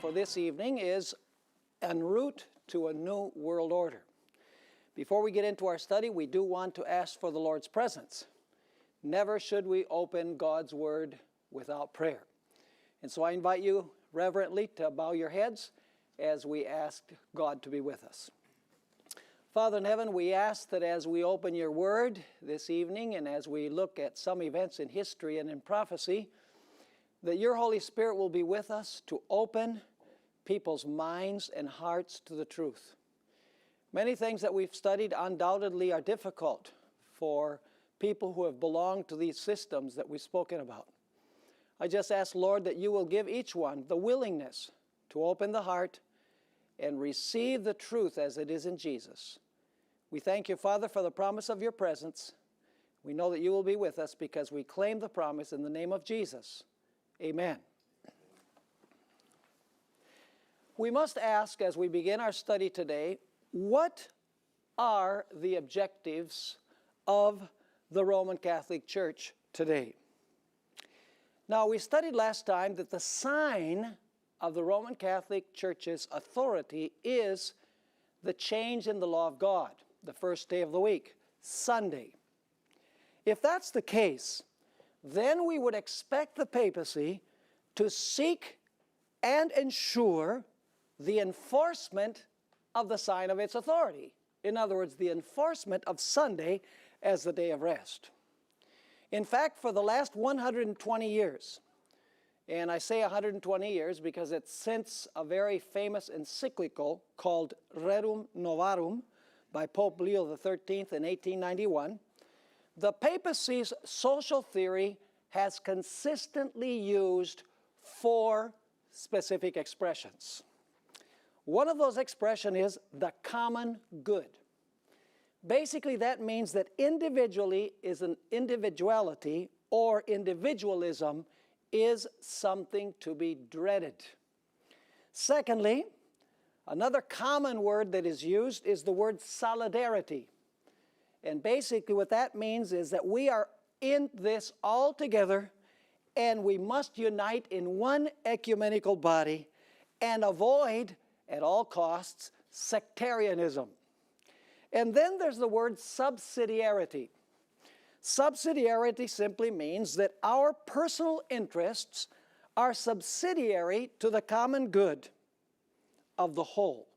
for this evening is En route to a new world order. Before we get into our study, we do want to ask for the Lord's presence. Never should we open God's Word without prayer. And so I invite you reverently to bow your heads as we ask God to be with us. Father in heaven, we ask that as we open your Word this evening and as we look at some events in history and in prophecy, that your Holy Spirit will be with us to open people's minds and hearts to the truth. Many things that we've studied undoubtedly are difficult for people who have belonged to these systems that we've spoken about. I just ask, Lord, that you will give each one the willingness to open the heart and receive the truth as it is in Jesus. We thank you, Father, for the promise of your presence. We know that you will be with us because we claim the promise in the name of Jesus. Amen. We must ask as we begin our study today, what are the objectives of the Roman Catholic Church today? Now, we studied last time that the sign of the Roman Catholic Church's authority is the change in the law of God, the first day of the week, Sunday. If that's the case, then we would expect the papacy to seek and ensure the enforcement of the sign of its authority. In other words, the enforcement of Sunday as the day of rest. In fact, for the last 120 years, and I say 120 years because it's since a very famous encyclical called Rerum Novarum by Pope Leo XIII in 1891, the papacy's social theory has consistently used four specific expressions. One of those expressions is the common good. Basically, that means that individuality or individualism is something to be dreaded. Secondly, another common word that is used is the word solidarity. And basically what that means is that we are in this all together and we must unite in one ecumenical body and avoid at all costs sectarianism. And then there's the word subsidiarity. Subsidiarity simply means that our personal interests are subsidiary to the common good of the whole.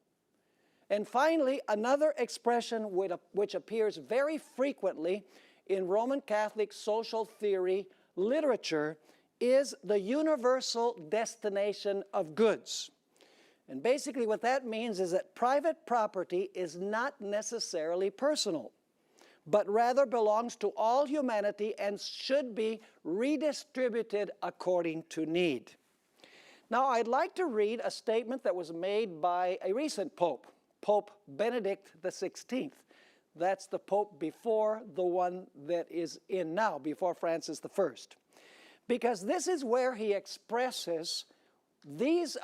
And finally, another expression which appears very frequently in Roman Catholic social theory literature is the universal destination of goods. And basically what that means is that private property is not necessarily personal, but rather belongs to all humanity and should be redistributed according to need. Now, I'd like to read a statement that was made by a recent pope, Pope Benedict XVI. That's the pope before the one that is in now, before Francis I. Because this is where he expresses these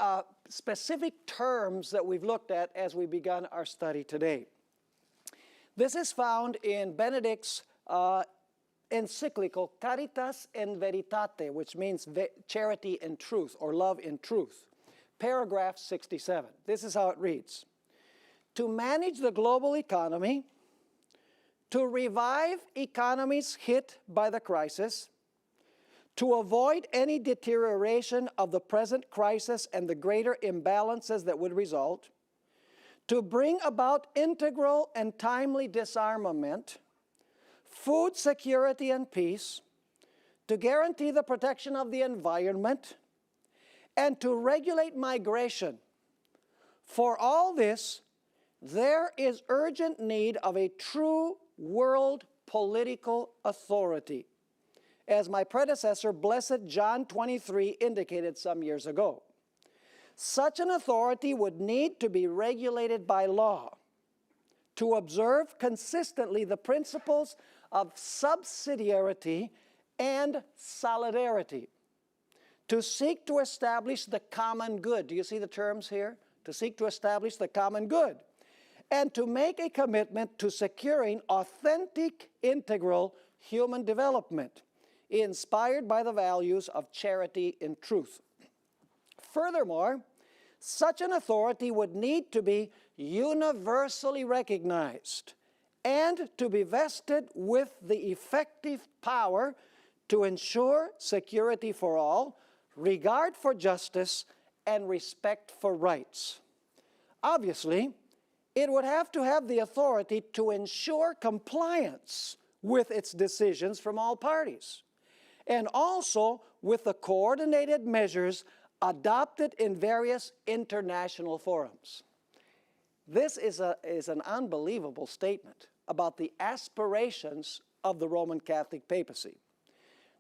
specific terms that we've looked at as we begun our study today. This is found in Benedict's encyclical Caritas in Veritate, which means charity and truth, or love in truth. Paragraph 67. This is how it reads. To manage the global economy, to revive economies hit by the crisis, to avoid any deterioration of the present crisis and the greater imbalances that would result, to bring about integral and timely disarmament, food security and peace, to guarantee the protection of the environment, and to regulate migration. For all this, there is urgent need of a true world political authority, as my predecessor, Blessed John 23, indicated some years ago. Such an authority would need to be regulated by law, to observe consistently the principles of subsidiarity and solidarity, to seek to establish the common good. Do you see the terms here? To seek to establish the common good, and to make a commitment to securing authentic, integral human development, inspired by the values of charity and truth. Furthermore, Such an authority would need to be universally recognized and to be vested with the effective power to ensure security for all, regard for justice, and respect for rights. Obviously, it would have to have the authority to ensure compliance with its decisions from all parties, and also with the coordinated measures adopted in various international forums. This is an unbelievable statement about the aspirations of the Roman Catholic papacy.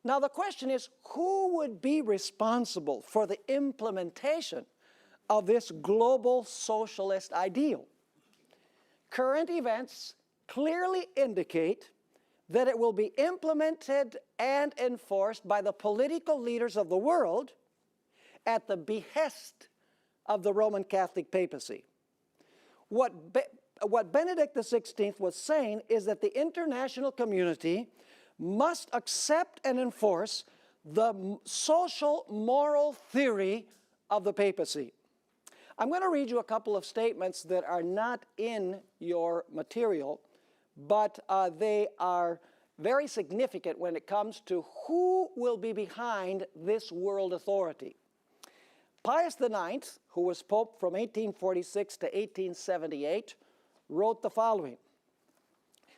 Now the question is, who would be responsible for the implementation of this global socialist ideal? Current events clearly indicate that it will be implemented and enforced by the political leaders of the world at the behest of the Roman Catholic papacy. What Benedict XVI was saying is that the international community must accept and enforce the social moral theory of the papacy. I'm going to read you a couple of statements that are not in your material, but they are very significant when it comes to who will be behind this world authority. Pius IX, who was Pope from 1846 to 1878, wrote the following: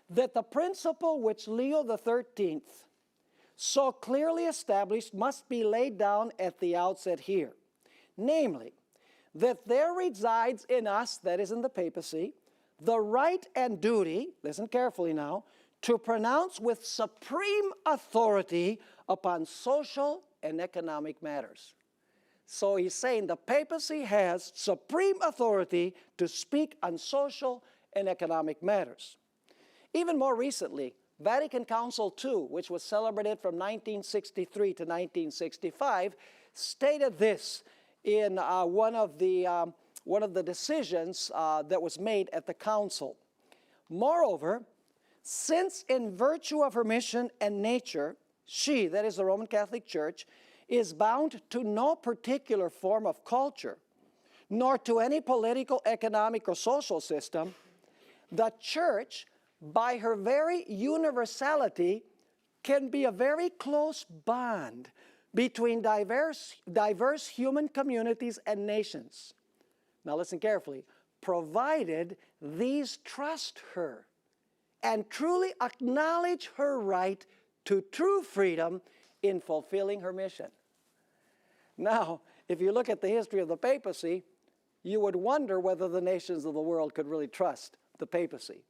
that the principle which Leo XIII so clearly established must be laid down at the outset here, namely, that there resides in us, that is in the papacy, the right and duty, listen carefully now, to pronounce with supreme authority upon social and economic matters. So he's saying the papacy has supreme authority to speak on social and economic matters. Even more recently, Vatican Council II, which was celebrated from 1963 to 1965, stated this in one of the decisions that was made at the council. Moreover, since in virtue of her mission and nature, she, that is the Roman Catholic Church, is bound to no particular form of culture, nor to any political, economic, or social system, the Church, by her very universality, can be a very close bond between diverse human communities and nations. Now listen carefully. Provided these trust her and truly acknowledge her right to true freedom in fulfilling her mission. Now, if you look at the history of the papacy, you would wonder whether the nations of the world could really trust the papacy.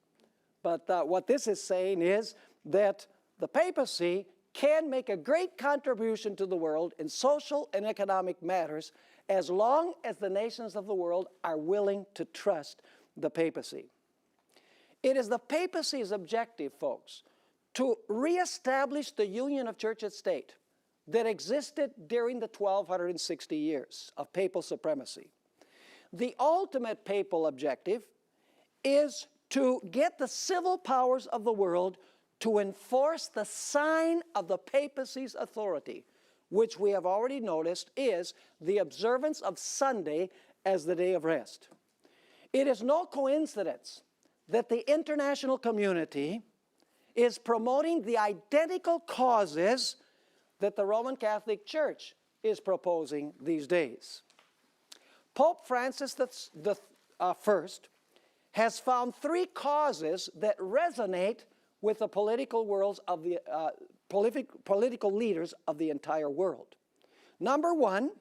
But what this is saying is that the papacy can make a great contribution to the world in social and economic matters as long as the nations of the world are willing to trust the papacy. It is the papacy's objective, folks, to reestablish the union of church and state that existed during the 1260 years of papal supremacy. The ultimate papal objective is to get the civil powers of the world to enforce the sign of the papacy's authority, which we have already noticed is the observance of Sunday as the day of rest. It is no coincidence that the international community is promoting the identical causes that the Roman Catholic Church is proposing these days. Pope Francis I has found three causes that resonate with the political worlds of the political leaders of the entire world. Number one,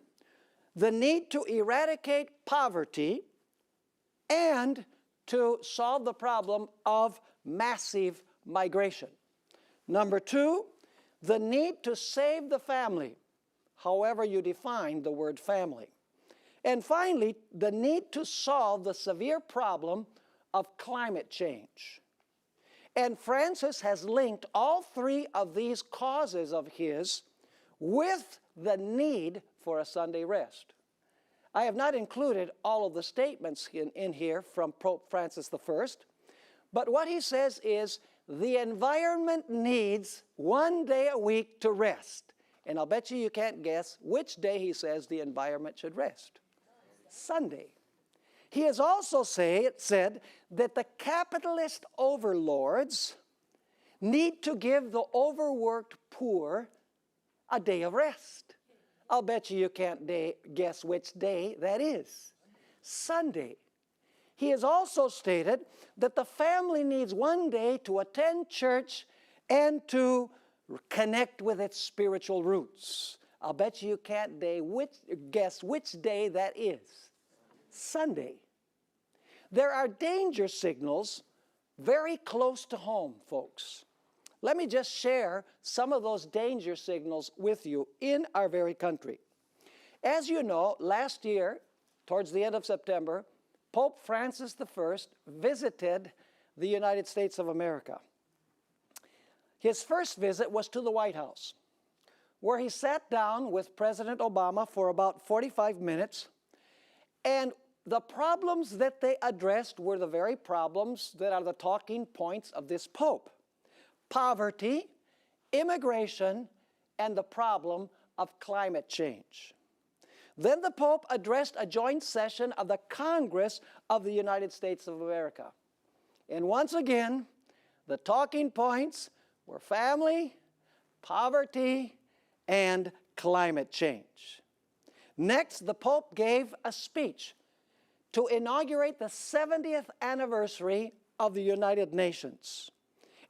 the need to eradicate poverty and to solve the problem of massive migration. Number two, the need to save the family, however you define the word family. And finally, the need to solve the severe problem of climate change. And Francis has linked all three of these causes of his with the need for a Sunday rest. I have not included all of the statements in here from Pope Francis I, but what he says is the environment needs one day a week to rest. And I'll bet you can't guess which day he says the environment should rest. Sunday. He has also said that the capitalist overlords need to give the overworked poor a day of rest. I'll bet you can't guess which day that is. Sunday. He has also stated that the family needs one day to attend church and to connect with its spiritual roots. I'll bet you can't guess which day that is. Sunday. There are danger signals very close to home, folks. Let me just share some of those danger signals with you in our very country. As you know, last year, towards the end of September, Pope Francis I visited the United States of America. His first visit was to the White House, where he sat down with President Obama for about 45 minutes, and the problems that they addressed were the very problems that are the talking points of this Pope: poverty, immigration, and the problem of climate change. Then the Pope addressed a joint session of the Congress of the United States of America. And once again, the talking points were family, poverty, and climate change. Next, the Pope gave a speech to inaugurate the 70th anniversary of the United Nations.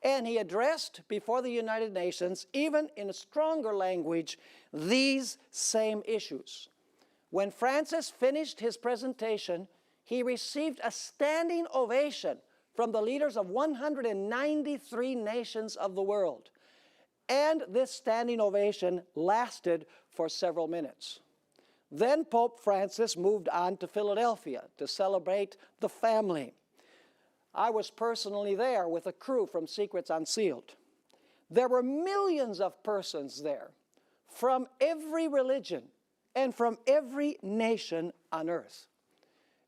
And he addressed before the United Nations, even in a stronger language, these same issues. When Francis finished his presentation, he received a standing ovation from the leaders of 193 nations of the world. And this standing ovation lasted for several minutes. Then Pope Francis moved on to Philadelphia to celebrate the family. I was personally there with a crew from Secrets Unsealed. There were millions of persons there from every religion and from every nation on earth.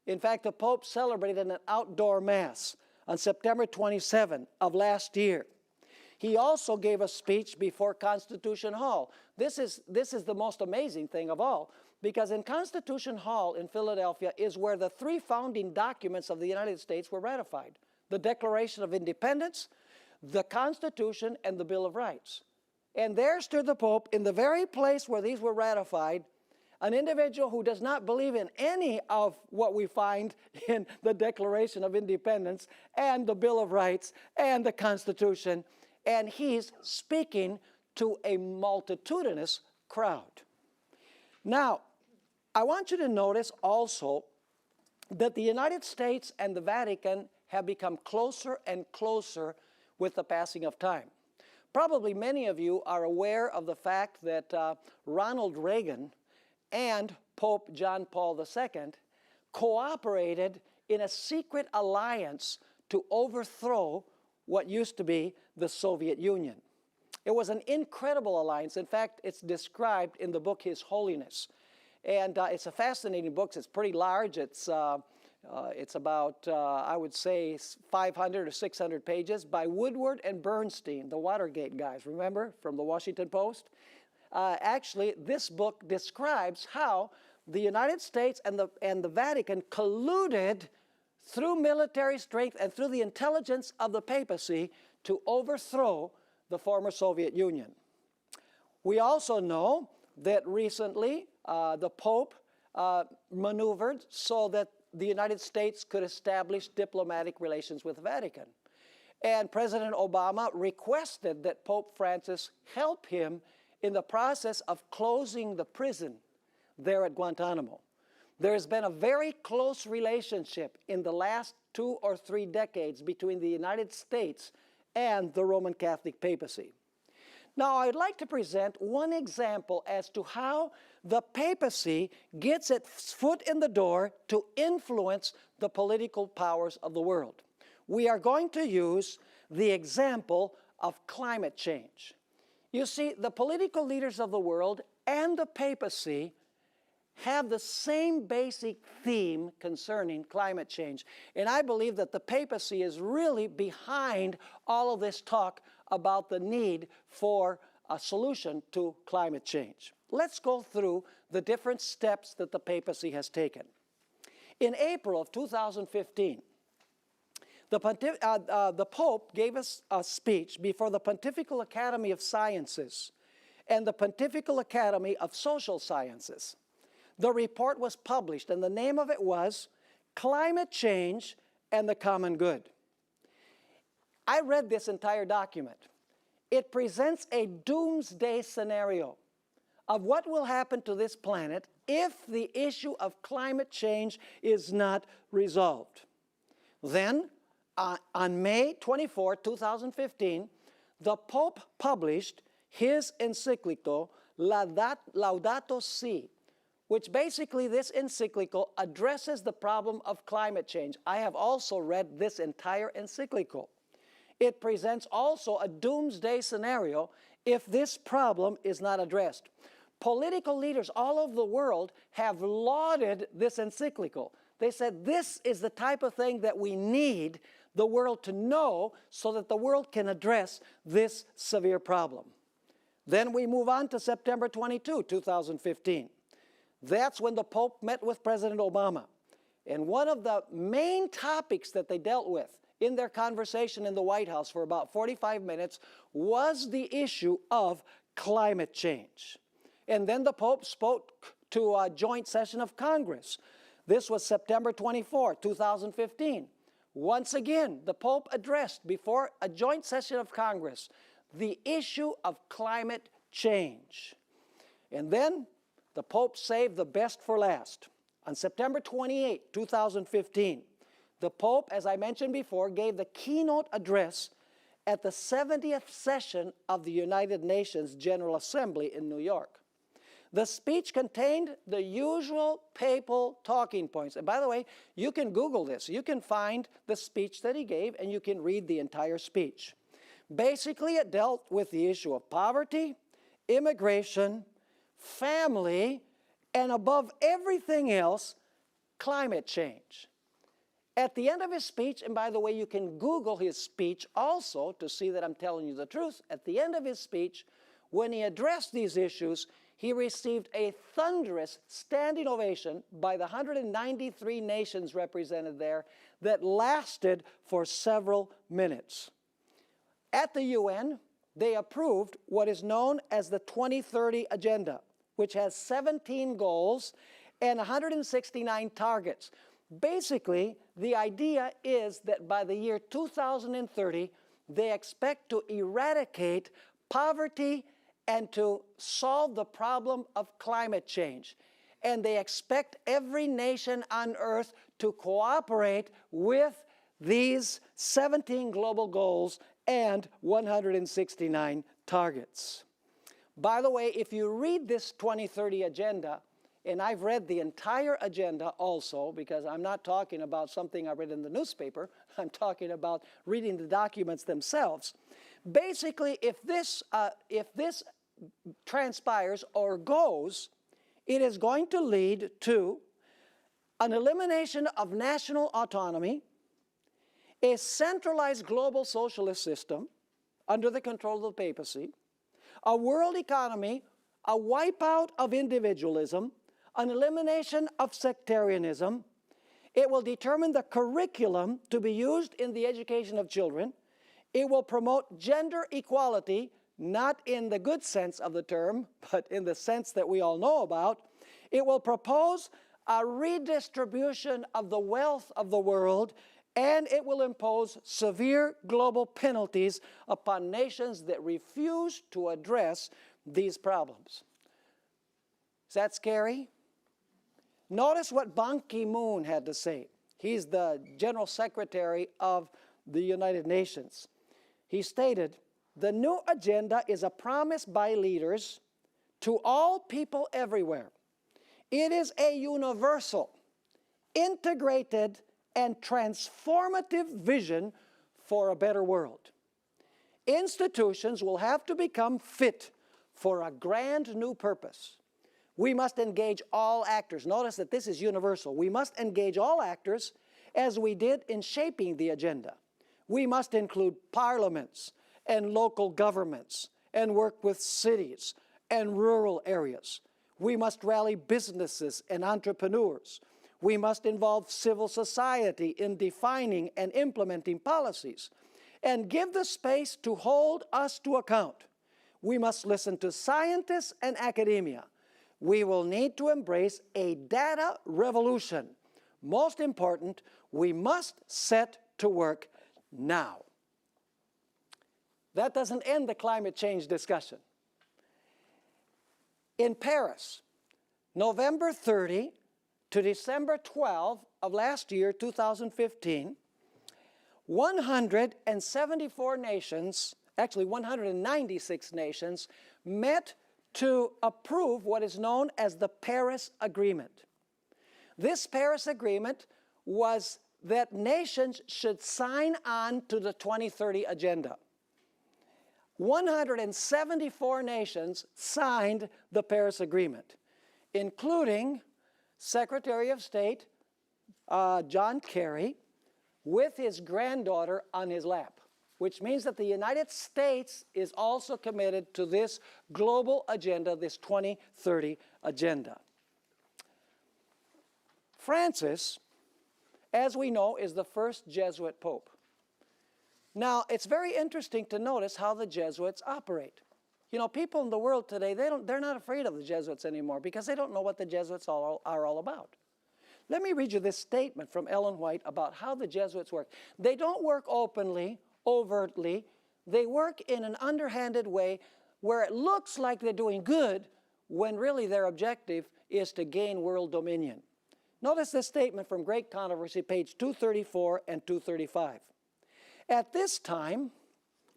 In fact, the Pope celebrated an outdoor mass on September 27 of last year. He also gave a speech before Constitution Hall. This is the most amazing thing of all, because in Constitution Hall in Philadelphia is where the three founding documents of the United States were ratified: the Declaration of Independence, the Constitution, and the Bill of Rights. And there stood the Pope in the very place where these were ratified, an individual who does not believe in any of what we find in the Declaration of Independence and the Bill of Rights and the Constitution, and he's speaking to a multitudinous crowd. Now, I want you to notice also that the United States and the Vatican have become closer and closer with the passing of time. Probably many of you are aware of the fact that Ronald Reagan and Pope John Paul II cooperated in a secret alliance to overthrow what used to be the Soviet Union. It was an incredible alliance. In fact, it's described in the book His Holiness. And it's a fascinating book. It's pretty large. It's about, I would say, 500 or 600 pages by Woodward and Bernstein, the Watergate guys, remember, from the Washington Post? Actually, this book describes how the United States and the Vatican colluded through military strength and through the intelligence of the papacy to overthrow the former Soviet Union. We also know that recently the Pope maneuvered so that the United States could establish diplomatic relations with the Vatican. And President Obama requested that Pope Francis help him in the process of closing the prison there at Guantanamo. There has been a very close relationship in the last 2 or 3 decades between the United States and the Roman Catholic papacy. Now, I'd like to present one example as to how the papacy gets its foot in the door to influence the political powers of the world. We are going to use the example of climate change. You see, the political leaders of the world and the papacy have the same basic theme concerning climate change. And I believe that the papacy is really behind all of this talk about the need for a solution to climate change. Let's go through the different steps that the papacy has taken. In April of 2015, the Pope gave us a speech before the Pontifical Academy of Sciences and the Pontifical Academy of Social Sciences. The report was published, and the name of it was Climate Change and the Common Good. I read this entire document. It presents a doomsday scenario of what will happen to this planet if the issue of climate change is not resolved. Then, on May 24, 2015, the Pope published his encyclical Laudato Si, which basically this encyclical addresses the problem of climate change. I have also read this entire encyclical. It presents also a doomsday scenario if this problem is not addressed. Political leaders all over the world have lauded this encyclical. They said this is the type of thing that we need the world to know so that the world can address this severe problem. Then we move on to September 22, 2015. That's when the Pope met with President Obama. And one of the main topics that they dealt with in their conversation in the White House for about 45 minutes was the issue of climate change. And then the Pope spoke to a joint session of Congress. This was September 24, 2015. Once again, the Pope addressed before a joint session of Congress the issue of climate change. And then the Pope saved the best for last. On September 28, 2015, the Pope, as I mentioned before, gave the keynote address at the 70th session of the United Nations General Assembly in New York. The speech contained the usual papal talking points. And by the way, you can Google this. You can find the speech that he gave, and you can read the entire speech. Basically, it dealt with the issue of poverty, immigration, family, and above everything else, climate change. At the end of his speech, and by the way, you can Google his speech also to see that I'm telling you the truth. At the end of his speech, when he addressed these issues, he received a thunderous standing ovation by the 193 nations represented there that lasted for several minutes. At the UN, they approved what is known as the 2030 Agenda, which has 17 goals and 169 targets. Basically, the idea is that by the year 2030, they expect to eradicate poverty and to solve the problem of climate change. And they expect every nation on earth to cooperate with these 17 global goals and 169 targets. By the way, if you read this 2030 agenda, and I've read the entire agenda also, because I'm not talking about something I read in the newspaper, I'm talking about reading the documents themselves. Basically, if this transpires or goes, it is going to lead to an elimination of national autonomy, a centralized global socialist system under the control of the papacy, a world economy, a wipeout of individualism, an elimination of sectarianism. It will determine the curriculum to be used in the education of children. It will promote gender equality, not in the good sense of the term, but in the sense that we all know about. It will propose a redistribution of the wealth of the world, and it will impose severe global penalties upon nations that refuse to address these problems. Is that scary? Notice what Ban Ki-moon had to say. He's the General Secretary of the United Nations. He stated, "The new agenda is a promise by leaders to all people everywhere. It is a universal, integrated, and transformative vision for a better world. Institutions will have to become fit for a grand new purpose. We must engage all actors." Notice that this is universal. We must engage all actors as we did in shaping the agenda. We must include parliaments and local governments and work with cities and rural areas. We must rally businesses and entrepreneurs. We must involve civil society in defining and implementing policies and give the space to hold us to account. We must listen to scientists and academia. We will need to embrace a data revolution. Most important, we must set to work now. That doesn't end the climate change discussion. In Paris, November 30 to December 12 of last year, 2015, 174 nations, actually 196 nations, met to approve what is known as the Paris Agreement. This Paris Agreement was that nations should sign on to the 2030 agenda. 174 nations signed the Paris Agreement, including Secretary of State John Kerry with his granddaughter on his lap, which means that the United States is also committed to this global agenda, this 2030 agenda. Francis, as we know, is the first Jesuit pope. Now, it's very interesting to notice how the Jesuits operate. You know, people in the world today, they're not afraid of the Jesuits anymore because they don't know what the Jesuits are all about. Let me read you this statement from Ellen White about how the Jesuits work. They don't work openly, overtly. They work in an underhanded way where it looks like they're doing good when really their objective is to gain world dominion. Notice this statement from Great Controversy, page 234 and 235. At this time,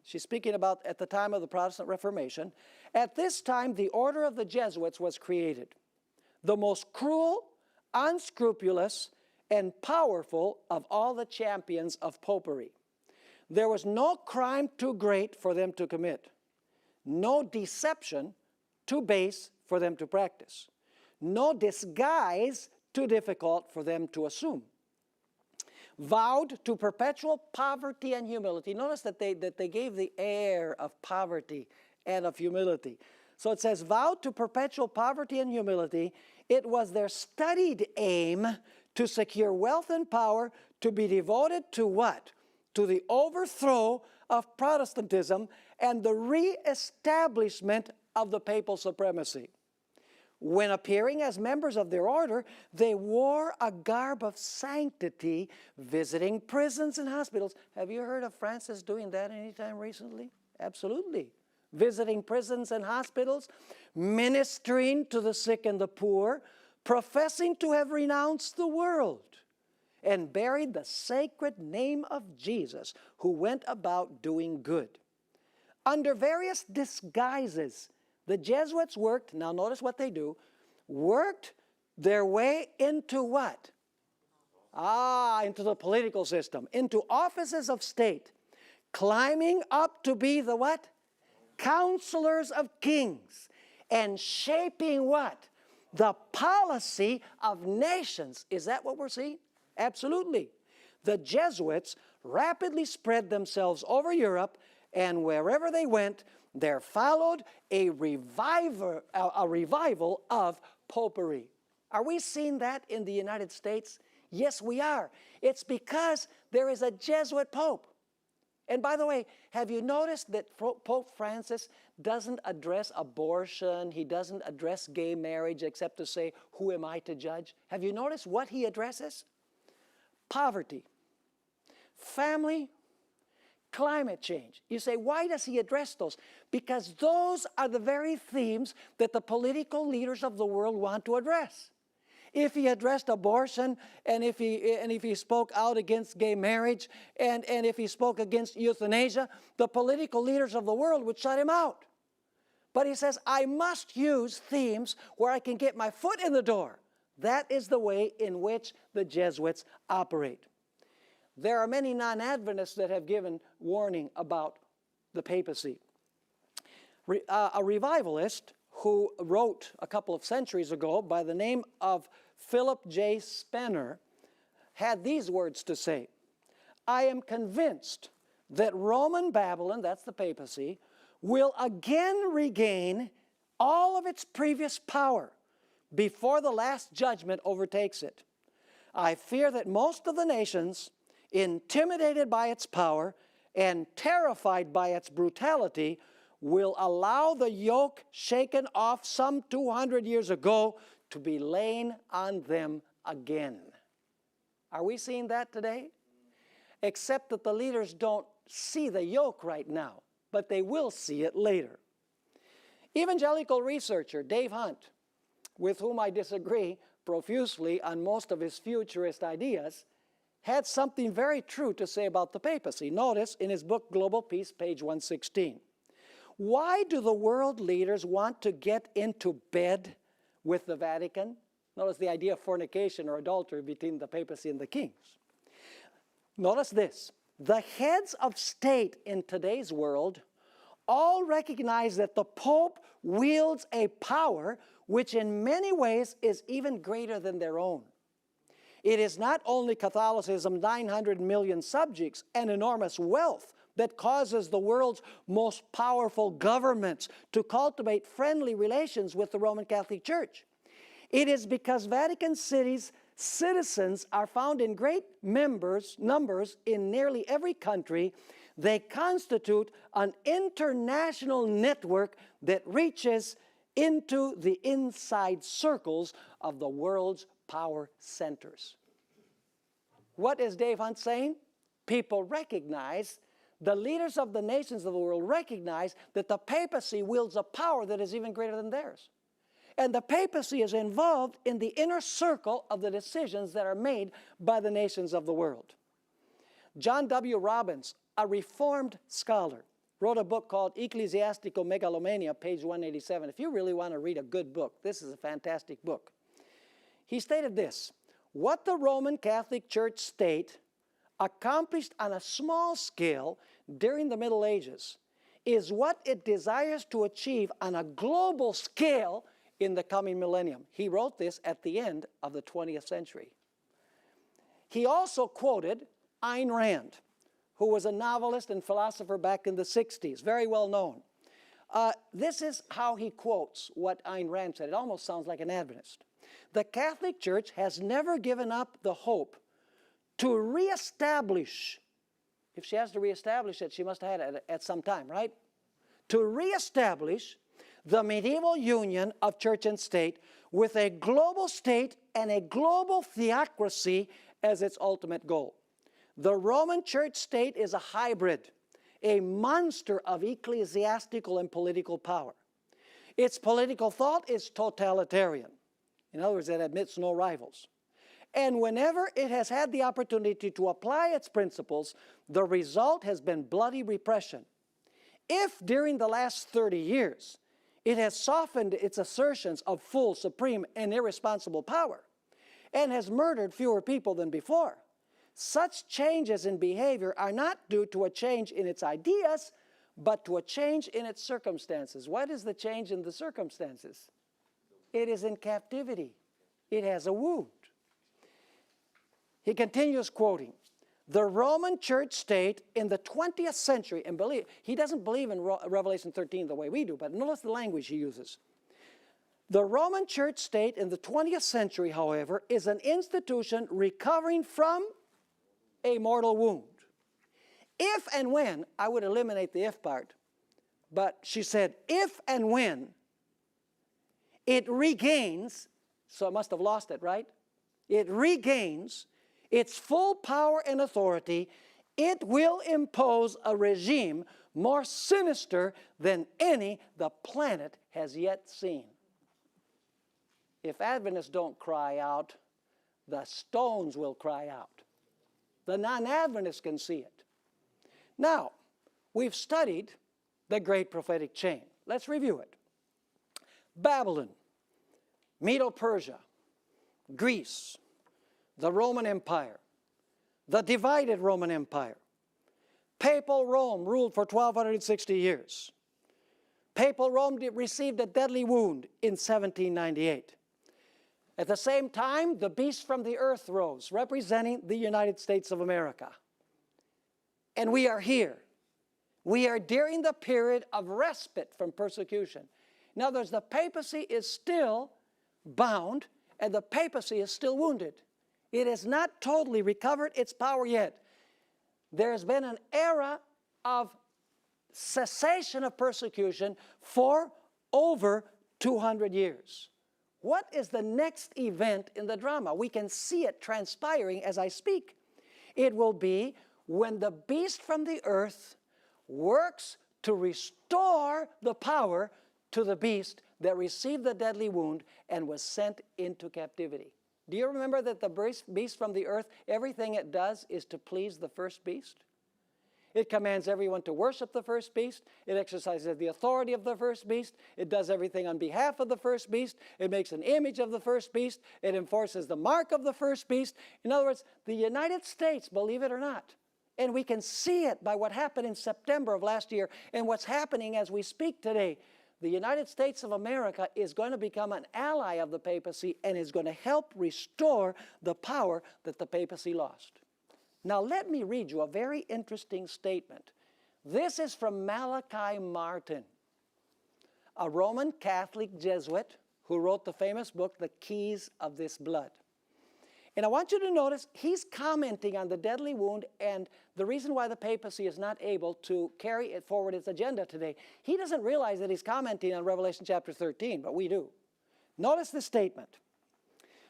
she's speaking about at the time of the Protestant Reformation, at this time the order of the Jesuits was created, the most cruel, unscrupulous, and powerful of all the champions of popery. There was no crime too great for them to commit, no deception too base for them to practice, no disguise too difficult for them to assume. Vowed to perpetual poverty and humility. Notice that they gave the air of poverty and of humility. So it says, vowed to perpetual poverty and humility. It was their studied aim to secure wealth and power, to be devoted to what? To the overthrow of Protestantism and the re-establishment of the papal supremacy. When appearing as members of their order, they wore a garb of sanctity, visiting prisons and hospitals. Have you heard of Francis doing that anytime recently? Absolutely. Visiting prisons and hospitals, ministering to the sick and the poor, professing to have renounced the world, and buried the sacred name of Jesus, who went about doing good. Under various disguises, the Jesuits worked, now notice what they do, worked their way into what? Into the political system, into offices of state, climbing up to be the what? Counselors of kings, and shaping what? The policy of nations. Is that what we're seeing? Absolutely. The Jesuits rapidly spread themselves over Europe, and wherever they went, there followed a revival of popery. Are we seeing that in the United States? Yes, we are. It's because there is a Jesuit pope. And by the way, have you noticed that Pope Francis doesn't address abortion, he doesn't address gay marriage except to say, who am I to judge? Have you noticed what he addresses? Poverty, family, climate change. You say, why does he address those? Because those are the very themes that the political leaders of the world want to address. If he addressed abortion, and if he spoke out against gay marriage, and if he spoke against euthanasia, the political leaders of the world would shut him out. But he says, I must use themes where I can get my foot in the door. That is the way in which the Jesuits operate. There are many non-Adventists that have given warning about the papacy. A revivalist who wrote a couple of centuries ago by the name of Philip J. Spener had these words to say, I am convinced that Roman Babylon, that's the papacy, will again regain all of its previous power before the last judgment overtakes it. I fear that most of the nations, intimidated by its power and terrified by its brutality, will allow the yoke shaken off some 200 years ago to be laying on them again. Are we seeing that today? Except that the leaders don't see the yoke right now, but they will see it later. Evangelical researcher Dave Hunt, with whom I disagree profusely on most of his futurist ideas, had something very true to say about the papacy. Notice in his book Global Peace, page 116. Why do the world leaders want to get into bed with the Vatican? Notice the idea of fornication or adultery between the papacy and the kings. Notice this. The heads of state in today's world all recognize that the Pope wields a power which in many ways is even greater than their own. It is not only Catholicism's 900 million subjects and enormous wealth that causes the world's most powerful governments to cultivate friendly relations with the Roman Catholic Church. It is because Vatican City's citizens are found in great numbers in nearly every country. They constitute an international network that reaches into the inside circles of the world's power centers. What is Dave Hunt saying? People recognize, the leaders of the nations of the world recognize that the papacy wields a power that is even greater than theirs. And the papacy is involved in the inner circle of the decisions that are made by the nations of the world. John W. Robbins, a Reformed scholar, wrote a book called Ecclesiastical Megalomania, page 187. If you really want to read a good book, this is a fantastic book. He stated this: what the Roman Catholic Church state accomplished on a small scale during the Middle Ages is what it desires to achieve on a global scale in the coming millennium. He wrote this at the end of the 20th century. He also quoted Ayn Rand, who was a novelist and philosopher back in the 60s, very well known. This is how he quotes what Ayn Rand said. It almost sounds like an Adventist. The Catholic Church has never given up the hope to reestablish, if she has to reestablish it, she must have had it at some time, right? To reestablish the medieval union of church and state with a global state and a global theocracy as its ultimate goal. The Roman church state is a hybrid, a monster of ecclesiastical and political power. Its political thought is totalitarian. In other words, it admits no rivals. And whenever it has had the opportunity to apply its principles, the result has been bloody repression. If during the last 30 years it has softened its assertions of full, supreme, and irresponsible power, and has murdered fewer people than before, such changes in behavior are not due to a change in its ideas, but to a change in its circumstances. What is the change in the circumstances? It is in captivity. It has a wound. He continues quoting, the Roman church state in the 20th century, and he doesn't believe in Revelation 13 the way we do, but notice the language he uses. The Roman church state in the 20th century, however, is an institution recovering from a mortal wound. If and when, I would eliminate the if part, but she said, if and when it regains, so it must have lost it, right? It regains its full power and authority, it will impose a regime more sinister than any the planet has yet seen. If Adventists don't cry out, the stones will cry out. The non-Adventists can see it. Now, we've studied the great prophetic chain. Let's review it. Babylon, Medo-Persia, Greece, the Roman Empire, the divided Roman Empire. Papal Rome ruled for 1260 years. Papal Rome received a deadly wound in 1798. At the same time, the beast from the earth rose, representing the United States of America. And we are here. We are during the period of respite from persecution. In other words, the papacy is still bound and the papacy is still wounded. It has not totally recovered its power yet. There has been an era of cessation of persecution for over 200 years. What is the next event in the drama? We can see it transpiring as I speak. It will be when the beast from the earth works to restore the power to the beast that received the deadly wound and was sent into captivity. Do you remember that the beast from the earth, everything it does is to please the first beast? It commands everyone to worship the first beast. It exercises the authority of the first beast. It does everything on behalf of the first beast. It makes an image of the first beast. It enforces the mark of the first beast. In other words, the United States, believe it or not, and we can see it by what happened in September of last year and what's happening as we speak today. The United States of America is going to become an ally of the papacy and is going to help restore the power that the papacy lost. Now let me read you a very interesting statement. This is from Malachi Martin, a Roman Catholic Jesuit who wrote the famous book, The Keys of This Blood. And I want you to notice he's commenting on the deadly wound and the reason why the papacy is not able to carry it forward its agenda today. He doesn't realize that he's commenting on Revelation chapter 13, but we do. Notice the statement.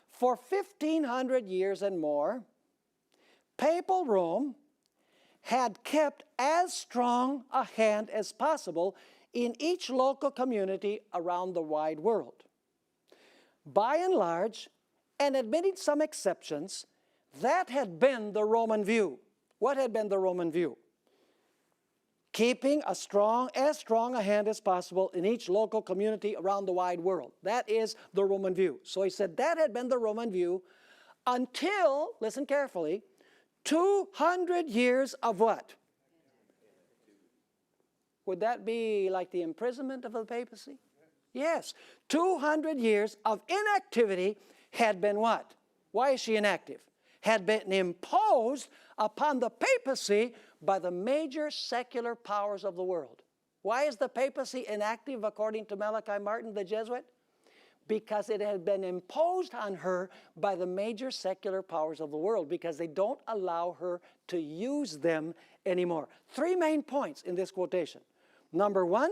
For 1,500 years and more, Papal Rome had kept as strong a hand as possible in each local community around the wide world. By and large, and admitting some exceptions, that had been the Roman view. What had been the Roman view? Keeping as strong a hand as possible in each local community around the wide world. That is the Roman view. So he said that had been the Roman view until, listen carefully, 200 years of what? Would that be like the imprisonment of the papacy? Yes. 200 years of inactivity had been what? Why is she inactive? Had been imposed upon the papacy by the major secular powers of the world. Why is the papacy inactive according to Malachi Martin, the Jesuit? Because it had been imposed on her by the major secular powers of the world because they don't allow her to use them anymore. Three main points in this quotation. Number one,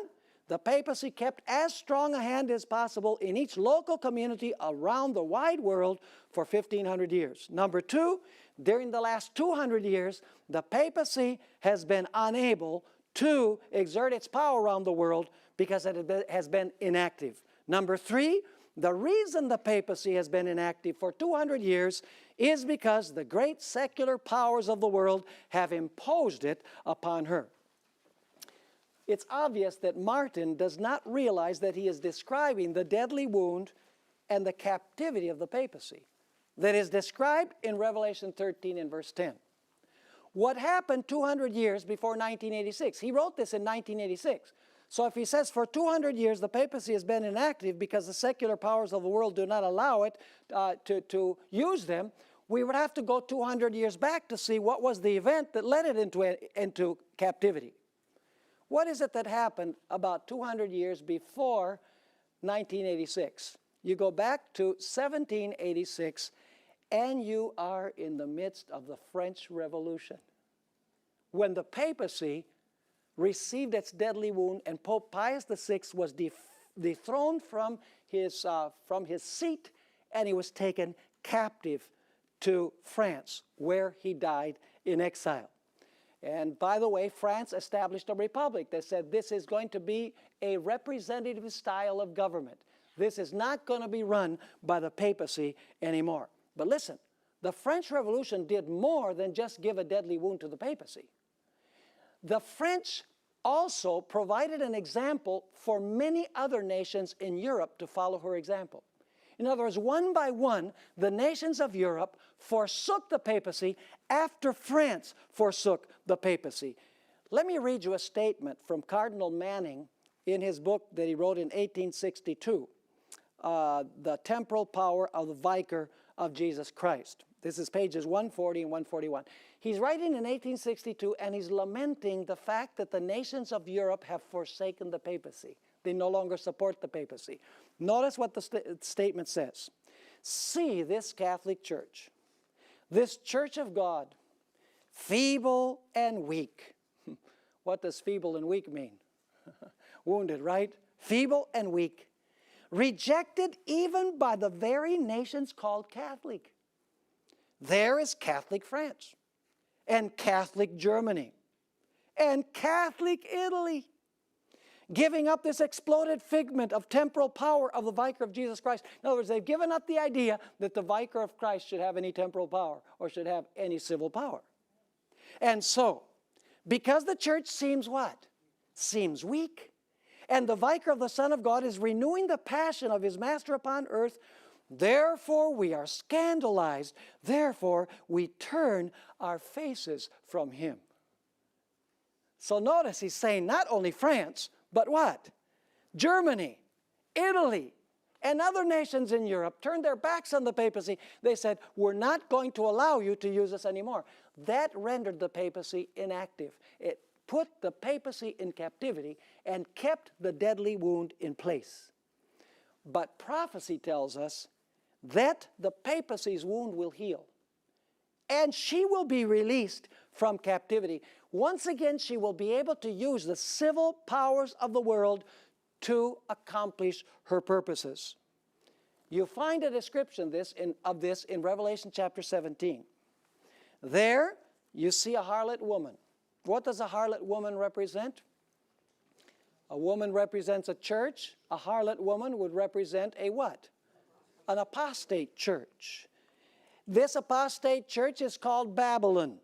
the papacy kept as strong a hand as possible in each local community around the wide world for 1,500 years. Number two, during the last 200 years, the papacy has been unable to exert its power around the world because it has been inactive. Number three, the reason the papacy has been inactive for 200 years is because the great secular powers of the world have imposed it upon her. It's obvious that Martin does not realize that he is describing the deadly wound and the captivity of the papacy that is described in Revelation 13 and verse 10. What happened 200 years before 1986? He wrote this in 1986. So if he says for 200 years the papacy has been inactive because the secular powers of the world do not allow it to use them, we would have to go 200 years back to see what was the event that led it into captivity. What is it that happened about 200 years before 1986? You go back to 1786 and you are in the midst of the French Revolution, when the papacy received its deadly wound and Pope Pius VI was dethroned from his seat and he was taken captive to France, where he died in exile. And by the way, France established a republic. They said this is going to be a representative style of government. This is not going to be run by the papacy anymore. But listen, the French Revolution did more than just give a deadly wound to the papacy. The French also provided an example for many other nations in Europe to follow her example. In other words, one by one, the nations of Europe forsook the papacy after France forsook the papacy. Let me read you a statement from Cardinal Manning in his book that he wrote in 1862, The Temporal Power of the Vicar of Jesus Christ. This is pages 140 and 141. He's writing in 1862 and he's lamenting the fact that the nations of Europe have forsaken the papacy. They no longer support the papacy. Notice what the statement says. See this Catholic Church. This church of God, feeble and weak. What does feeble and weak mean? Wounded, right? Feeble and weak. Rejected even by the very nations called Catholic. There is Catholic France, and Catholic Germany, and Catholic Italy, giving up this exploded figment of temporal power of the Vicar of Jesus Christ. In other words, they've given up the idea that the Vicar of Christ should have any temporal power or should have any civil power. And so, because the church seems what? Seems weak. And the Vicar of the Son of God is renewing the passion of his Master upon earth. Therefore, we are scandalized. Therefore, we turn our faces from him. So notice he's saying not only France, but what? Germany, Italy, and other nations in Europe turned their backs on the papacy. They said, we're not going to allow you to use us anymore. That rendered the papacy inactive. It put the papacy in captivity and kept the deadly wound in place. But prophecy tells us that the papacy's wound will heal, and she will be released from captivity. Once again, she will be able to use the civil powers of the world to accomplish her purposes. You find a description of this in Revelation chapter 17. There you see a harlot woman. What does a harlot woman represent? A woman represents a church. A harlot woman would represent a what? An apostate church. This apostate church is called Babylon.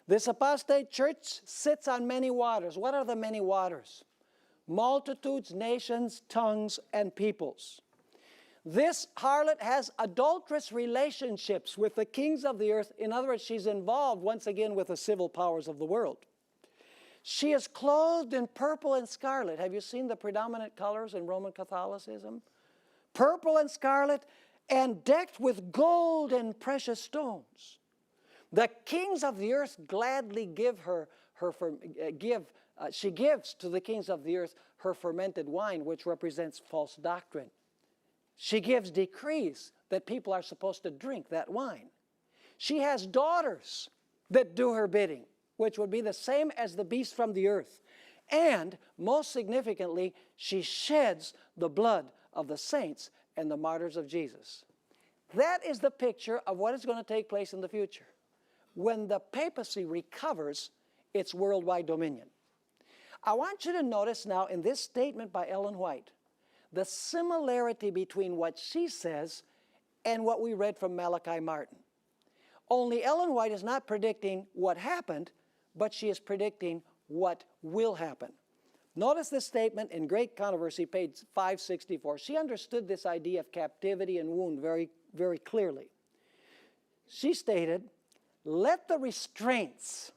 This apostate church sits on many waters. What are the many waters? Multitudes, nations, tongues, and peoples. This harlot has adulterous relationships with the kings of the earth. In other words, she's involved once again with the civil powers of the world. She is clothed in purple and scarlet. Have you seen the predominant colors in Roman Catholicism? Purple and scarlet, and decked with gold and precious stones. The kings of the earth gladly give she gives to the kings of the earth her fermented wine, which represents false doctrine. She gives decrees that people are supposed to drink that wine. She has daughters that do her bidding, which would be the same as the beast from the earth. And, most significantly, she sheds the blood of the saints and the martyrs of Jesus. That is the picture of what is going to take place in the future, when the papacy recovers its worldwide dominion. I want you to notice now in this statement by Ellen White, the similarity between what she says and what we read from Malachi Martin. Only Ellen White is not predicting what happened, but she is predicting what will happen. Notice this statement in Great Controversy, page 564. She understood this idea of captivity and wound very, very clearly. She stated, let the restraints.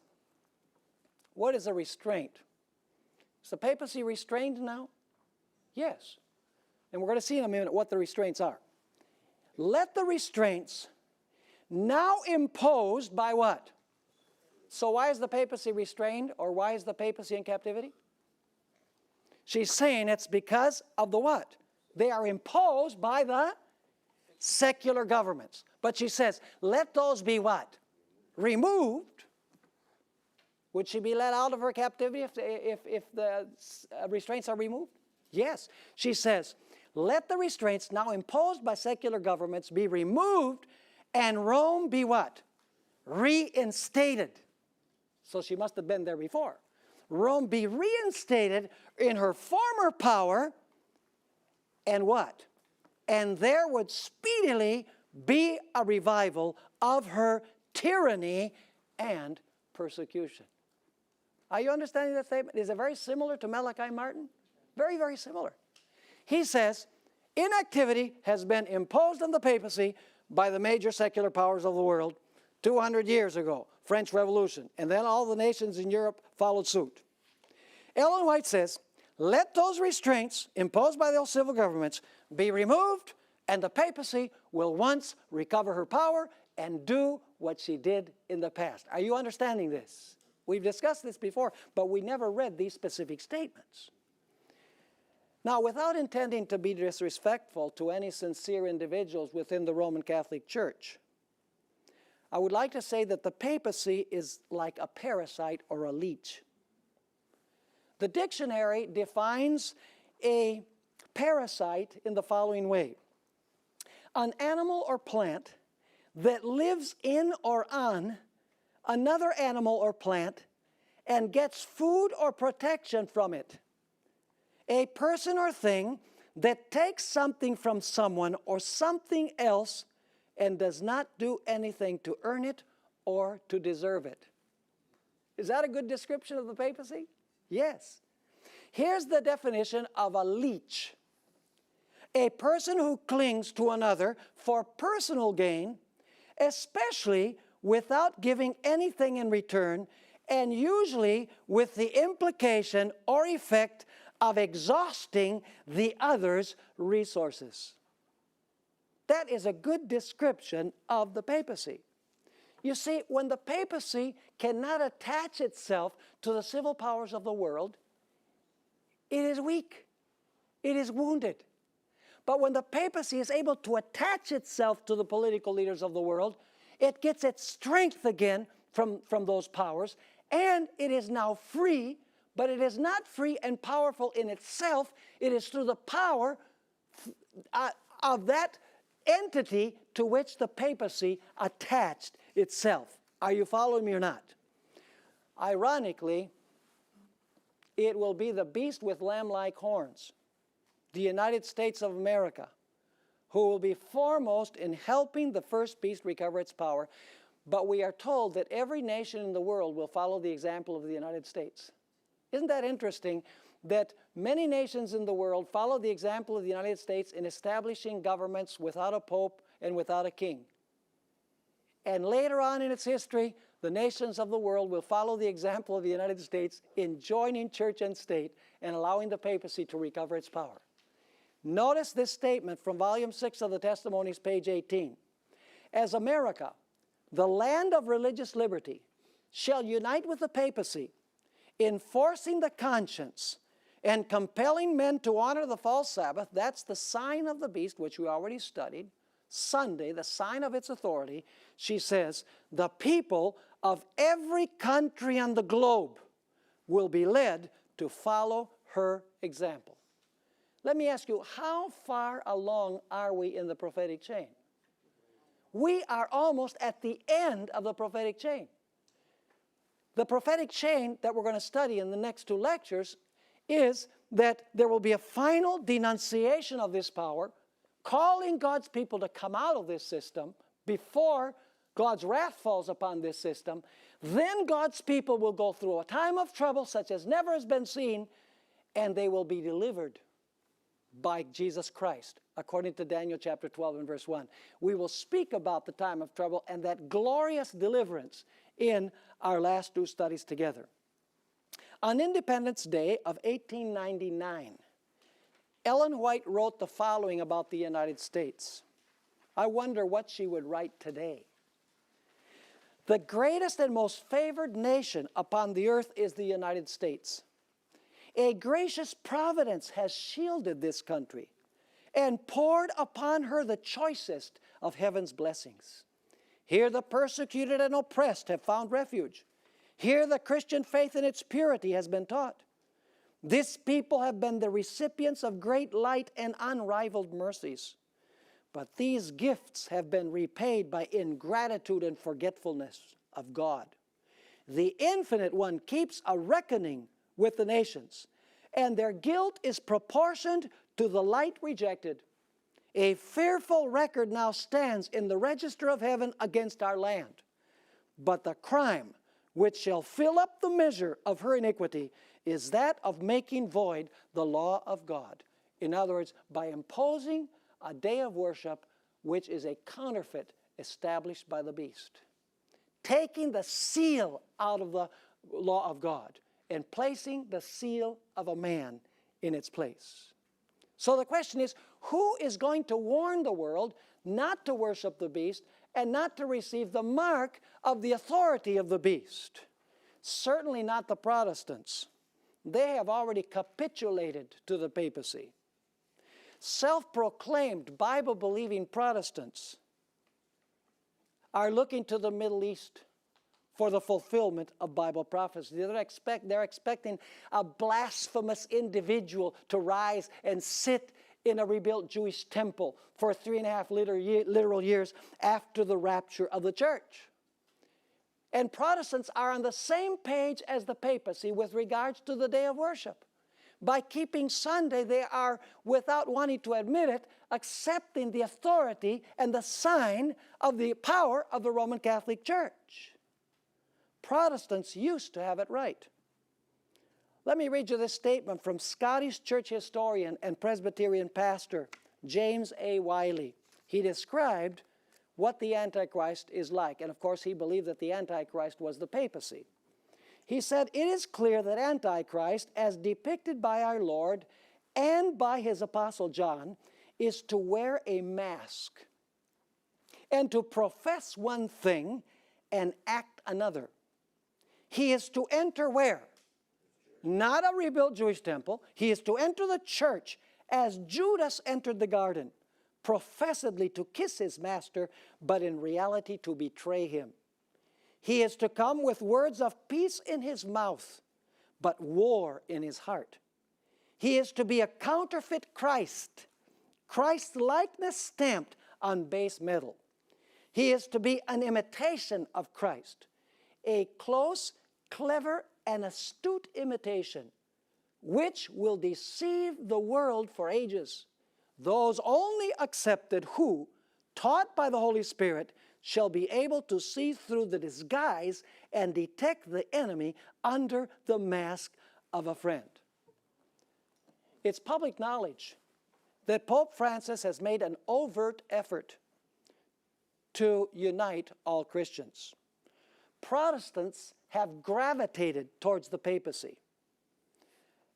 What is a restraint? Is the papacy restrained now? Yes. And we're going to see in a minute what the restraints are. Let the restraints now imposed by what? So why is the papacy restrained, or why is the papacy in captivity? She's saying it's because of the what? They are imposed by the secular governments. But she says, let those be what? Removed. Would she be let out of her captivity if the restraints are removed? Yes. She says, let the restraints now imposed by secular governments be removed, and Rome be what? Reinstated. So she must have been there before. Rome be reinstated in her former power, and what? And there would speedily be a revival of her tyranny and persecution. Are you understanding that statement? Is it very similar to Malachi Martin? Very, very similar. He says, inactivity has been imposed on the papacy by the major secular powers of the world 200 years ago, French Revolution, and then all the nations in Europe followed suit. Ellen White says, let those restraints imposed by those civil governments be removed, and the papacy will once recover her power and do what she did in the past. Are you understanding this? We've discussed this before, but we never read these specific statements. Now, without intending to be disrespectful to any sincere individuals within the Roman Catholic Church, I would like to say that the papacy is like a parasite or a leech. The dictionary defines a parasite in the following way: an animal or plant that lives in or on another animal or plant and gets food or protection from it. A person or thing that takes something from someone or something else and does not do anything to earn it or to deserve it. Is that a good description of the papacy? Yes. Here's the definition of a leech: a person who clings to another for personal gain, especially without giving anything in return, and usually with the implication or effect of exhausting the other's resources. That is a good description of the papacy. You see, when the papacy cannot attach itself to the civil powers of the world, it is weak. It is wounded. But when the papacy is able to attach itself to the political leaders of the world, it gets its strength again from those powers, and it is now free, but it is not free and powerful in itself. It is through the power of that entity to which the papacy attached itself. Are you following me or not? Ironically, it will be the beast with lamb-like horns, the United States of America, who will be foremost in helping the first beast recover its power. But we are told that every nation in the world will follow the example of the United States. Isn't that interesting that many nations in the world follow the example of the United States in establishing governments without a pope and without a king? And later on in its history, the nations of the world will follow the example of the United States in joining church and state and allowing the papacy to recover its power. Notice this statement from volume 6 of the Testimonies, page 18. As America, the land of religious liberty, shall unite with the papacy, enforcing the conscience and compelling men to honor the false Sabbath, that's the sign of the beast, which we already studied, Sunday, the sign of its authority, she says, the people of every country on the globe will be led to follow her example. Let me ask you, how far along are we in the prophetic chain? We are almost at the end of the prophetic chain. The prophetic chain that we're going to study in the next 2 lectures is that there will be a final denunciation of this power, calling God's people to come out of this system before God's wrath falls upon this system. Then God's people will go through a time of trouble such as never has been seen, and they will be delivered by Jesus Christ, according to Daniel chapter 12 and verse 1. We will speak about the time of trouble and that glorious deliverance in our last 2 studies together. On Independence Day of 1899, Ellen White wrote the following about the United States. I wonder what she would write today. The greatest and most favored nation upon the earth is the United States. A gracious providence has shielded this country and poured upon her the choicest of heaven's blessings. Here the persecuted and oppressed have found refuge. Here the Christian faith in its purity has been taught. This people have been the recipients of great light and unrivaled mercies. But these gifts have been repaid by ingratitude and forgetfulness of God. The Infinite One keeps a reckoning with the nations, and their guilt is proportioned to the light rejected. A fearful record now stands in the register of heaven against our land. But the crime which shall fill up the measure of her iniquity is that of making void the law of God. In other words, by imposing a day of worship which is a counterfeit established by the beast. Taking the seal out of the law of God and placing the seal of a man in its place. So the question is, who is going to warn the world not to worship the beast and not to receive the mark of the authority of the beast? Certainly not the Protestants. They have already capitulated to the papacy. Self-proclaimed Bible-believing Protestants are looking to the Middle East for the fulfillment of Bible prophecy. They're expecting a blasphemous individual to rise and sit in a rebuilt Jewish temple for 3.5 literal years after the rapture of the church. And Protestants are on the same page as the papacy with regards to the day of worship. By keeping Sunday, they are, without wanting to admit it, accepting the authority and the sign of the power of the Roman Catholic Church. Protestants used to have it right. Let me read you this statement from Scottish church historian and Presbyterian pastor James A. Wiley. He described what the Antichrist is like, and of course he believed that the Antichrist was the papacy. He said, "It is clear that Antichrist, as depicted by our Lord and by his apostle John, is to wear a mask and to profess one thing and act another. He is to enter where? Not a rebuilt Jewish temple. He is to enter the church as Judas entered the garden, professedly to kiss his master, but in reality to betray him. He is to come with words of peace in his mouth, but war in his heart. He is to be a counterfeit Christ, Christ's likeness stamped on base metal. He is to be an imitation of Christ, a close, clever, and astute imitation, which will deceive the world for ages. Those only accepted who, taught by the Holy Spirit, shall be able to see through the disguise and detect the enemy under the mask of a friend." It's public knowledge that Pope Francis has made an overt effort to unite all Christians. Protestants have gravitated towards the papacy.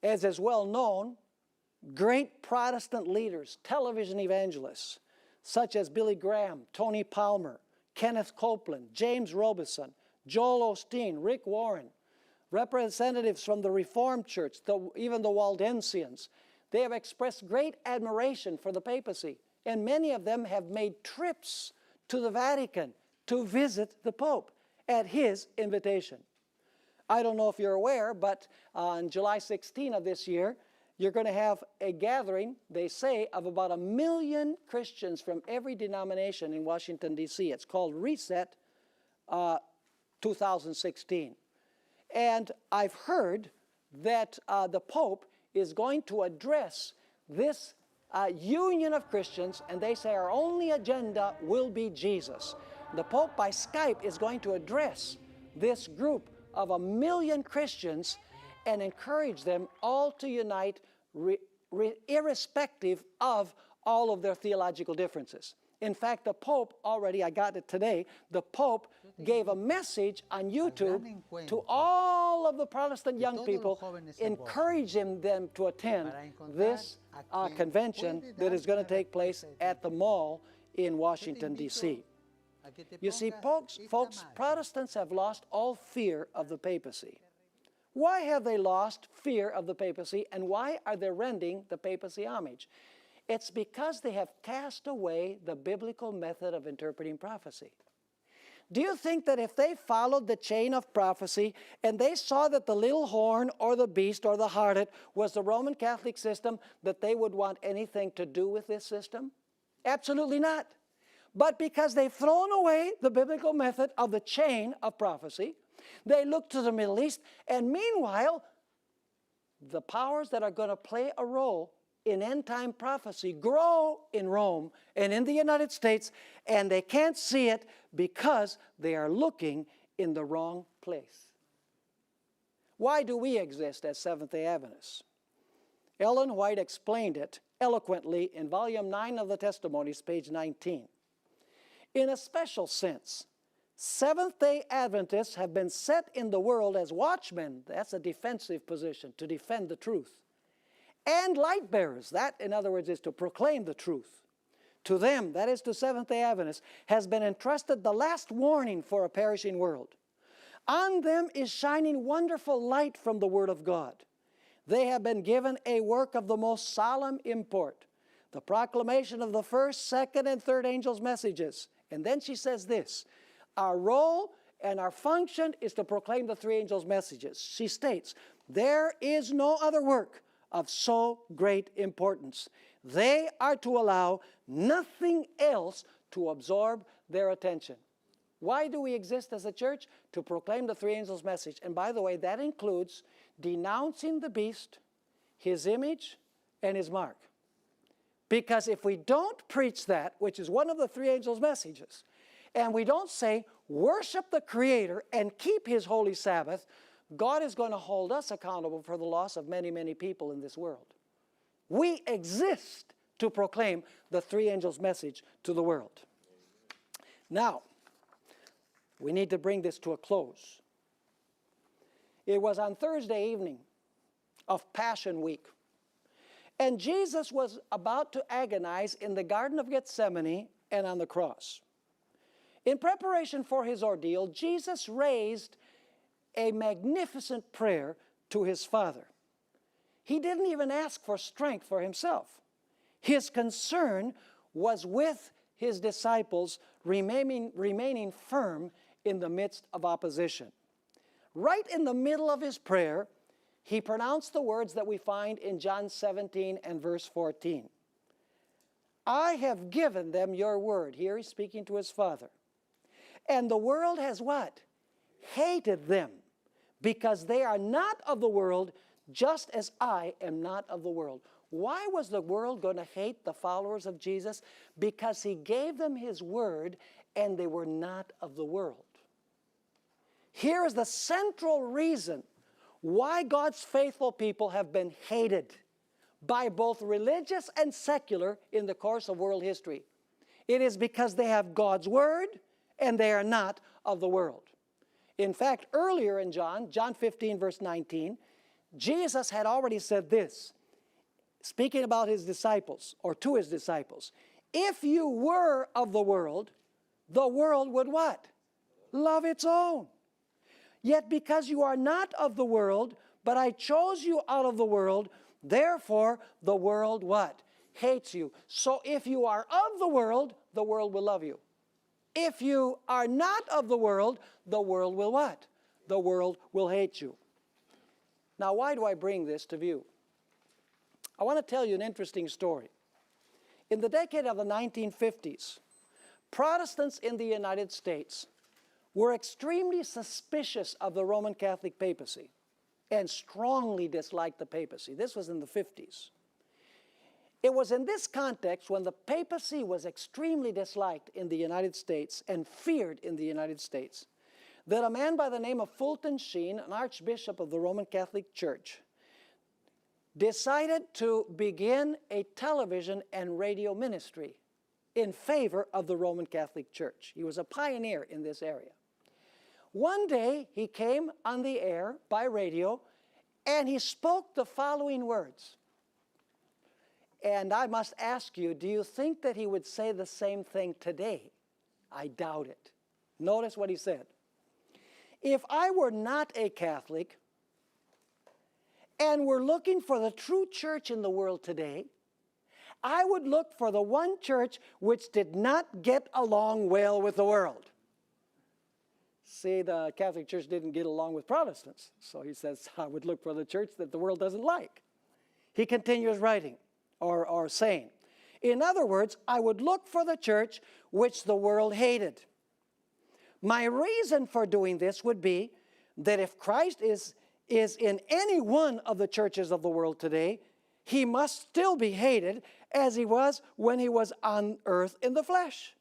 As is well known, great Protestant leaders, television evangelists, such as Billy Graham, Tony Palmer, Kenneth Copeland, James Robeson, Joel Osteen, Rick Warren, representatives from the Reformed Church, even the Waldensians, they have expressed great admiration for the papacy, and many of them have made trips to the Vatican to visit the Pope at his invitation. I don't know if you're aware, but on July 16 of this year, you're going to have a gathering, they say, of about 1 million Christians from every denomination in Washington, D.C. It's called Reset 2016. And I've heard that the Pope is going to address this union of Christians, and they say our only agenda will be Jesus. The Pope by Skype is going to address this group of 1 million Christians and encourage them all to unite irrespective of all of their theological differences. In fact, the Pope already, I got it today, the Pope gave a message on YouTube to all of the Protestant young people, encouraging them to attend this convention that is going to take place at the mall in Washington, D.C. You see, folks, Protestants have lost all fear of the papacy. Why have they lost fear of the papacy, and why are they rending the papacy homage? It's because they have cast away the biblical method of interpreting prophecy. Do you think that if they followed the chain of prophecy and they saw that the little horn or the beast or the harlot was the Roman Catholic system, that they would want anything to do with this system? Absolutely not. But because they've thrown away the biblical method of the chain of prophecy, they look to the Middle East, and meanwhile, the powers that are going to play a role in end-time prophecy grow in Rome and in the United States, and they can't see it because they are looking in the wrong place. Why do we exist as Seventh-day Adventists? Ellen White explained it eloquently in Volume 9 of the Testimonies, page 19. In a special sense, Seventh-day Adventists have been set in the world as watchmen. That's a defensive position, to defend the truth. And light bearers, that in other words is to proclaim the truth. To them, that is to Seventh-day Adventists, has been entrusted the last warning for a perishing world. On them is shining wonderful light from the Word of God. They have been given a work of the most solemn import, the proclamation of the first, second, and third angels' messages. And then she says this, Our role and our function is to proclaim the three angels' messages. She states, there is no other work of so great importance. They are to allow nothing else to absorb their attention. Why do we exist as a church? To proclaim the three angels' message. And by the way, that includes denouncing the beast, his image, and his mark. Because if we don't preach that, which is one of the three angels' messages, and we don't say, worship the Creator and keep His holy Sabbath, God is going to hold us accountable for the loss of many, many people in this world. We exist to proclaim the three angels' message to the world. Now, we need to bring this to a close. It was on Thursday evening of Passion Week, and Jesus was about to agonize in the Garden of Gethsemane and on the cross. In preparation for his ordeal, Jesus raised a magnificent prayer to his Father. He didn't even ask for strength for himself. His concern was with his disciples remaining firm in the midst of opposition. Right in the middle of his prayer, he pronounced the words that we find in John 17 and verse 14. I have given them your word. Here he's speaking to his Father. And the world has what? Hated them, because they are not of the world, just as I am not of the world. Why was the world going to hate the followers of Jesus? Because he gave them his word, and they were not of the world. Here is the central reason why God's faithful people have been hated by both religious and secular in the course of world history. It is because they have God's word and they are not of the world. In fact, earlier in John 15 verse 19, Jesus had already said this, speaking about his disciples, or to his disciples. If you were of the world would what? Love its own. Yet because you are not of the world, but I chose you out of the world, therefore the world what? Hates you. So if you are of the world will love you. If you are not of the world will what? The world will hate you. Now, why do I bring this to view? I want to tell you an interesting story. In the decade of the 1950s, Protestants in the United States were extremely suspicious of the Roman Catholic papacy and strongly disliked the papacy. This was in the 50s. It was in this context, when the papacy was extremely disliked in the United States and feared in the United States, that a man by the name of Fulton Sheen, an archbishop of the Roman Catholic Church, decided to begin a television and radio ministry in favor of the Roman Catholic Church. He was a pioneer in this area. One day, he came on the air by radio, and he spoke the following words. And I must ask you, do you think that he would say the same thing today? I doubt it. Notice what he said. If I were not a Catholic and were looking for the true church in the world today, I would look for the one church which did not get along well with the world. See, the Catholic Church didn't get along with Protestants. So he says, I would look for the church that the world doesn't like. He continues writing or saying, in other words, I would look for the church which the world hated. My reason for doing this would be that if Christ is in any one of the churches of the world today, he must still be hated as he was when he was on earth in the flesh.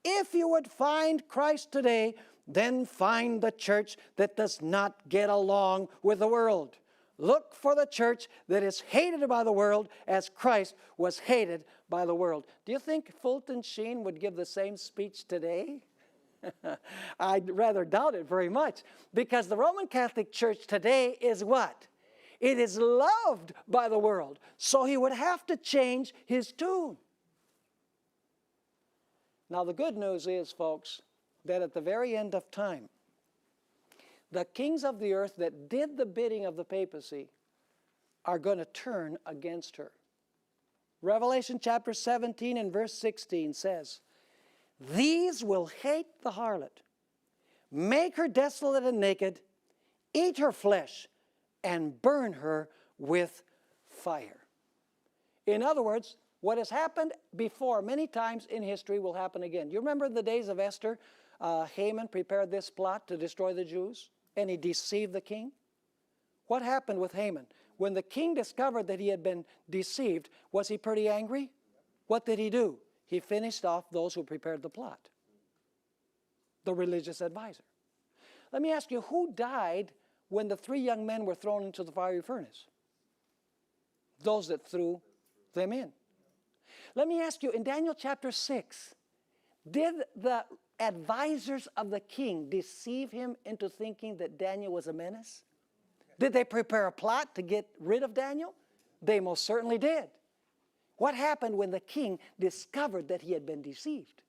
If you would find Christ today, then find the church that does not get along with the world. Look for the church that is hated by the world as Christ was hated by the world. Do you think Fulton Sheen would give the same speech today? I'd rather doubt it very much, because the Roman Catholic Church today is what? It is loved by the world, so he would have to change his tune. Now, the good news is, folks, that at the very end of time, the kings of the earth that did the bidding of the papacy are going to turn against her. Revelation chapter 17 and verse 16 says, these will hate the harlot make her desolate and naked, eat her flesh, and burn her with fire. In other words, what has happened before many times in history will happen again. You remember the days of Esther? Haman prepared this plot to destroy the Jews, and he deceived the king. What happened with Haman? When the king discovered that he had been deceived, was he pretty angry? What did he do? He finished off those who prepared the plot, the religious advisor. Let me ask you, who died when the 3 young men were thrown into the fiery furnace? Those that threw them in. Let me ask you, in Daniel chapter 6, did the advisors of the king deceive him into thinking that Daniel was a menace? Did they prepare a plot to get rid of Daniel? They most certainly did. What happened when the king discovered that he had been deceived?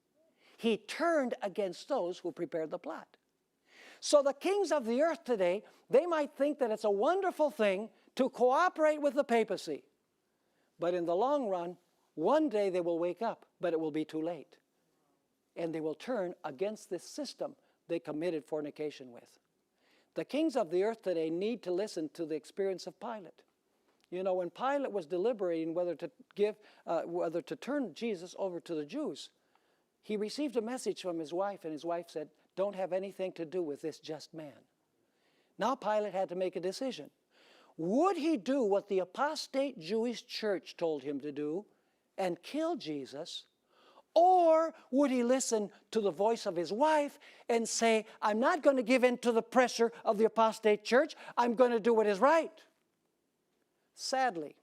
He turned against those who prepared the plot. So the kings of the earth today, they might think that it's a wonderful thing to cooperate with the papacy. But in the long run, one day they will wake up, but it will be too late. And they will turn against this system they committed fornication with. The kings of the earth today need to listen to the experience of Pilate. You know, when Pilate was deliberating whether to turn Jesus over to the Jews, he received a message from his wife, and his wife said, "Don't have anything to do with this just man." Now Pilate had to make a decision. Would he do what the apostate Jewish church told him to do and kill Jesus? Or would he listen to the voice of his wife and say, "I'm not going to give in to the pressure of the apostate church. I'm going to do what is right"? Sadly,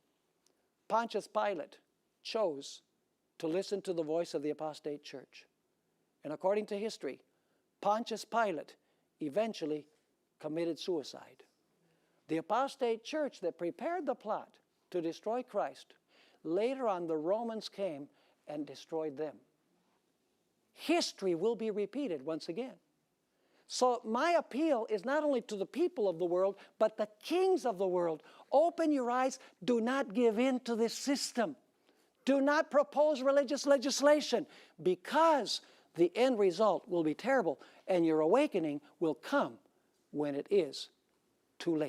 Pontius Pilate chose to listen to the voice of the apostate church. And according to history, Pontius Pilate eventually committed suicide. The apostate church that prepared the plot to destroy Christ, later on the Romans came and destroyed them. History will be repeated once again. So my appeal is not only to the people of the world, but the kings of the world. Open your eyes. Do not give in to this system. Do not propose religious legislation, because the end result will be terrible, and your awakening will come when it is too late.